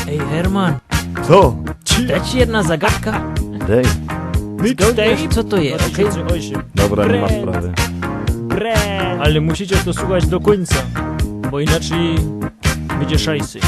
Ej, Herman, Co? dać ci jedna zagadka? Dej. Zgadniesz, co to jest, okej? 2008. Dobra, nie ma Brand. sprawy. Brand. Ale musicie to słuchać do końca, bo inaczej będzie szajsy.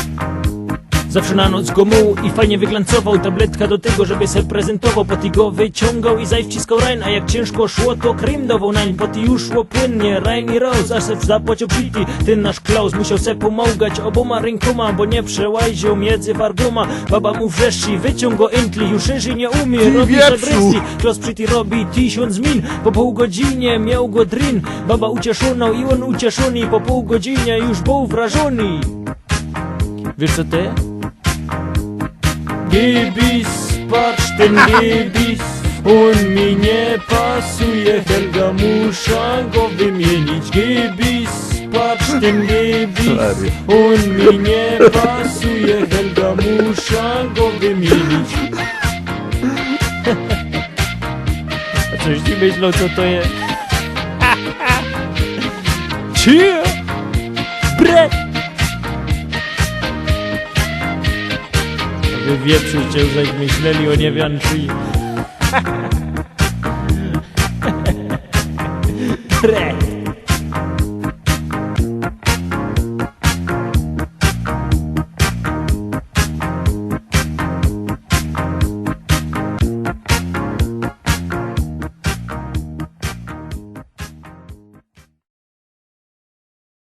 Zawsze na noc go mył i fajnie wyglancował. Tabletka do tego, żeby se prezentował. Poty go wyciągał i zaj wciskał rain. A jak ciężko szło, to krym dawał nań. Poty już szło płynnie, rain i roz. Aż se zapłacił pity. Ten nasz Klaus musiał se pomogać oboma rękoma, bo nie przełajził między wargoma. Baba mu wrzeszczy, wyciąg go intli. Już szerzy nie umie, robi wieprzu! szadrysy. Klaus pity robi 1000 min. Po pół godzinie miał go drin. Baba ucieszona i on ucieszony. Po pół godzinie już był wrażony. Wiesz co to jest? Gebis, patrz ten gebis, on mi nie pasuje, Helga, muszę go wymienić. Gebis, patrz ten gebis, Serio? on mi nie pasuje, Helga, muszę go wymienić. A coś ci myślał, co to jest? Cie! Bre! Wy wieprzycie, że myśleli o niewianczy. Bre!